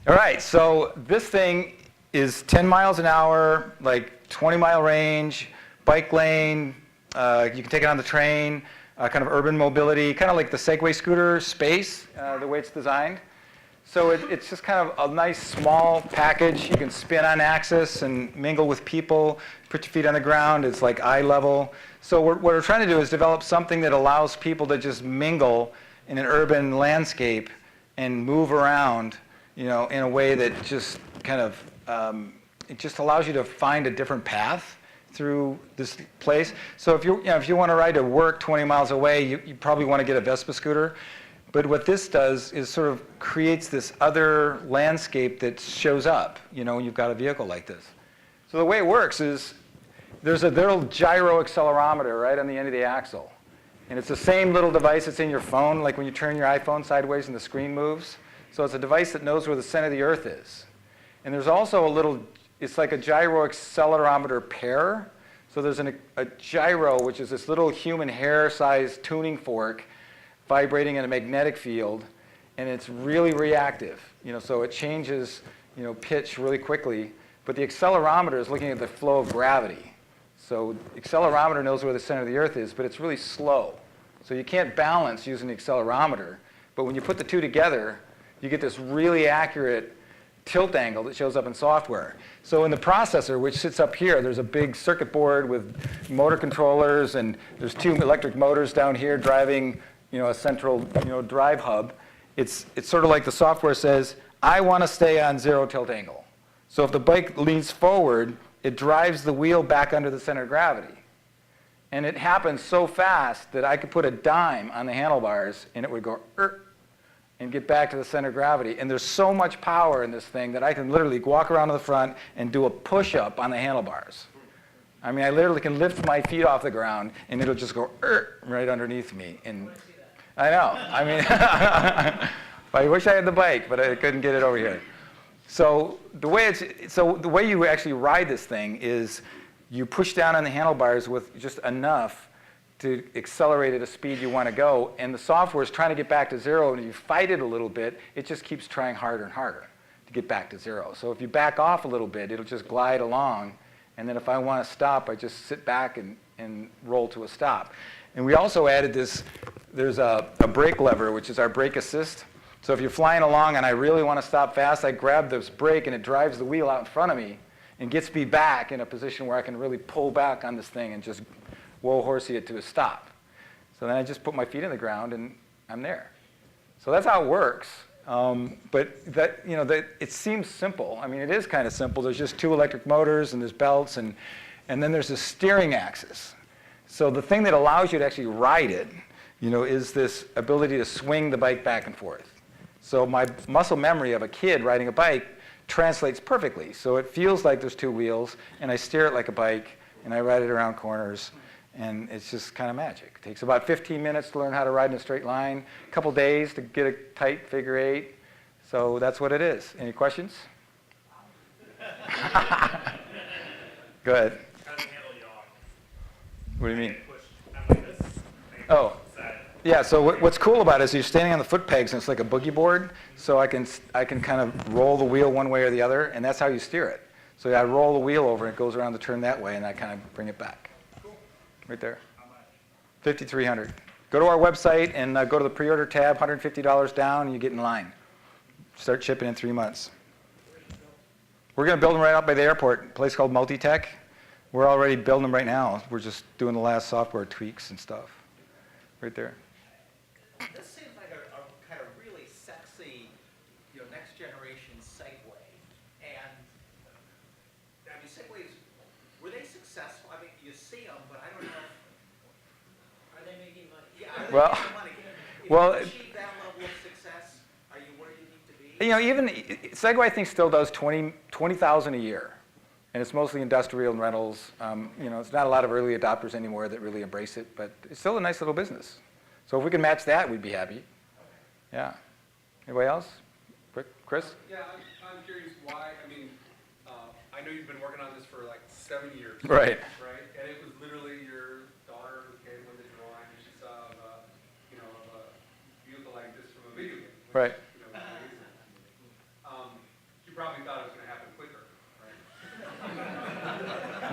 All right, so this thing is 10 miles an hour, like 20-mile range, bike lane. You can take it on the train, kind of urban mobility, kind of like the Segway scooter space, the way it's designed. So it's just kind of a nice small package. You can spin on axis and mingle with people, put your feet on the ground. It's like eye level. So what we're trying to do is develop something that allows people to just mingle in an urban landscape and move around, in a way that just kind of, it just allows you to find a different path through this place. So if you want to ride to work 20 miles away, you probably want to get a Vespa scooter. But what this does is sort of creates this other landscape that shows up, when you've got a vehicle like this. So the way it works is there's a little gyro accelerometer right on the end of the axle. And it's the same little device that's in your phone, like when you turn your iPhone sideways and the screen moves. So it's a device that knows where the center of the Earth is. And there's also it's like a gyro accelerometer pair. So there's a gyro, which is this little human hair-sized tuning fork vibrating in a magnetic field, and it's really reactive. So it changes, pitch really quickly. But the accelerometer is looking at the flow of gravity. So the accelerometer knows where the center of the Earth is, but it's really slow. So you can't balance using the accelerometer. But when you put the two together, you get this really accurate tilt angle that shows up in software. So in the processor, which sits up here, there's a big circuit board with motor controllers, and there's two electric motors down here driving a central drive hub. It's sort of like the software says, I want to stay on zero tilt angle. So if the bike leans forward, it drives the wheel back under the center of gravity. And it happens so fast that I could put a dime on the handlebars and it would go and get back to the center of gravity. And there's so much power in this thing that I can literally walk around to the front and do a push-up on the handlebars. I mean, I literally can lift my feet off the ground and it'll just go right underneath me. And I know. I mean, I wish I had the bike, but I couldn't get it over here. So the way you actually ride this thing is you push down on the handlebars with just enough to accelerate at a speed you want to go, and the software is trying to get back to zero, and you fight it a little bit, it just keeps trying harder and harder to get back to zero. So if you back off a little bit, it'll just glide along, and then if I want to stop, I just sit back and roll to a stop. And we also added there's a brake lever, which is our brake assist. So if you're flying along and I really want to stop fast, I grab this brake and it drives the wheel out in front of me and gets me back in a position where I can really pull back on this thing and just whoa horsey it to a stop. So then I just put my feet in the ground and I'm there. So that's how it works. But it seems simple. I mean, it is kind of simple. There's just two electric motors and there's belts and then there's a steering axis. So the thing that allows you to actually ride it, is this ability to swing the bike back and forth. So my muscle memory of a kid riding a bike translates perfectly. So it feels like there's two wheels, and I steer it like a bike, and I ride it around corners, and it's just kind of magic. It takes about 15 minutes to learn how to ride in a straight line, a couple days to get a tight figure eight. So that's what it is. Any questions? Go ahead. What do you mean? Oh, yeah. So what's cool about it is you're standing on the foot pegs, and it's like a boogie board. So I can kind of roll the wheel one way or the other, and that's how you steer it. So I roll the wheel over, and it goes around the turn that way, and I kind of bring it back. Cool. Right there. How much? $5,300. Go to our website and go to the pre-order tab. $150 down, and you get in line. Start shipping in 3 months. We're going to build them right out by the airport. A place called Multitech. We're already building them right now. We're just doing the last software tweaks and stuff. Right there. This seems like a kind of really sexy, next generation Segway. And I mean, Segways, were they successful? I mean, you see them, but I don't know. Are they making money? Yeah, are they making money? If you achieve that level of success, are you where you need to be? Even Segway, I think, still does 20,000 a year. And it's mostly industrial and rentals. It's not a lot of early adopters anymore that really embrace it, but it's still a nice little business. So if we can match that, we'd be happy. Okay. Yeah. Anybody else? Quick, Chris? Yeah, I'm curious why. I mean, I know you've been working on this for like 7 years. Right. Right. And it was literally your daughter who came with the drawing, and she saw a vehicle like this from a video game. Right.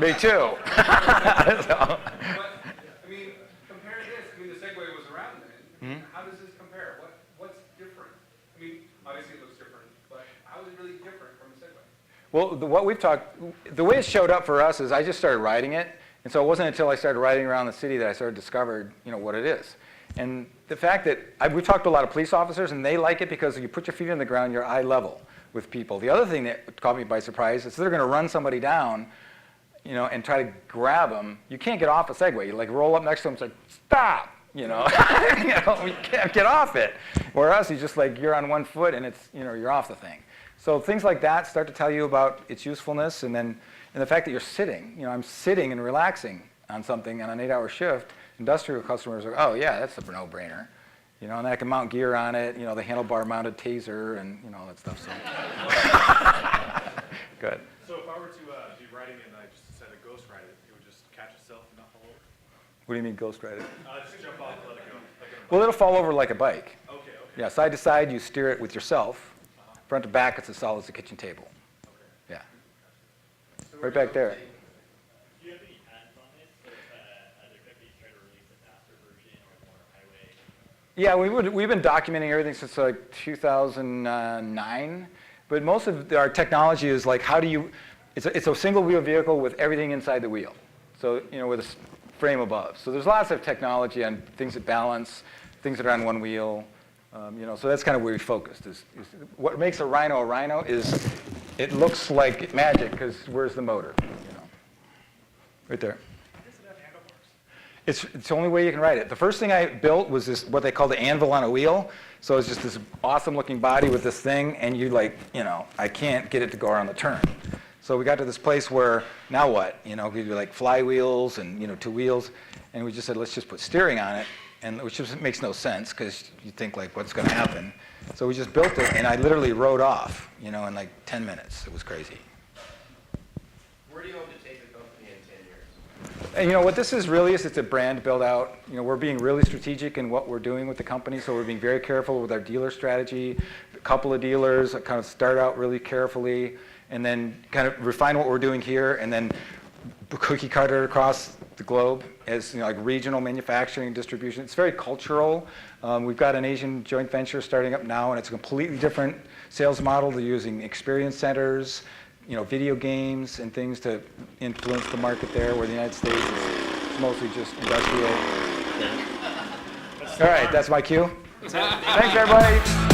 Me too. So, But, I mean, compare this, I mean, the Segway was around then. I mean, how does this compare? What's different? I mean, obviously it looks different, but how is it really different from the Segway? well, what we've talked, the way it showed up for us is I just started riding it, and so it wasn't until I started riding around the city that I started discovered, what it is. And the fact that we've talked to a lot of police officers, and they like it because you put your feet on the ground, you're eye level with people. The other thing that caught me by surprise is they're going to run somebody down, and try to grab them. You can't get off a Segway. You like roll up next to them, it's like, stop, you can't get off it. Whereas you just like, you're on one foot and it's, you're off the thing. So things like that start to tell you about its usefulness, and the fact that you're sitting. I'm sitting and relaxing on something on an 8-hour shift. Industrial customers are, oh yeah, that's a no-brainer. And I can mount gear on it, the handlebar mounted taser and all that stuff. So. Good. So if I were to be riding and I just decided to ghost ride it, it would just catch itself and not fall over? What do you mean ghost ride it? Just jump off and let it go. Well, it'll fall over like a bike. Okay. Yeah, side to side, you steer it with yourself. Front to back, it's as solid as a kitchen table. Yeah. Right back there. Do you have any patents on this? So if other companies try to release a faster version or more highway? Yeah, we've been documenting everything since like 2009. But most of our technology is like, it's a single wheel vehicle with everything inside the wheel. So, with a frame above. So there's lots of technology on things that balance, things that are on one wheel. So that's kind of where we focused. Is what makes a Ryno is it looks like magic because where's the motor? Right there. Does it have handlebars? It's the only way you can ride it. The first thing I built was this, what they call the anvil on a wheel. So it's just this awesome looking body with this thing, and I can't get it to go around the turn. So we got to this place where, now what? We do like flywheels and, 2 wheels, and we just said, let's just put steering on it, and which just makes no sense because you think like, what's going to happen? So we just built it, and I literally rode off, in like 10 minutes. It was crazy. Where do you hope to take the company in 10 years? And what this is really is it's a brand build out. We're being really strategic in what we're doing with the company, so we're being very careful with our dealer strategy. A couple of dealers kind of start out really carefully, and then kind of refine what we're doing here, and then cookie cutter across the globe as like regional manufacturing and distribution. It's very cultural. We've got an Asian joint venture starting up now, and it's a completely different sales model. They're using experience centers, video games and things to influence the market there, where the United States is mostly just industrial. All right, that's my cue. Thanks, everybody.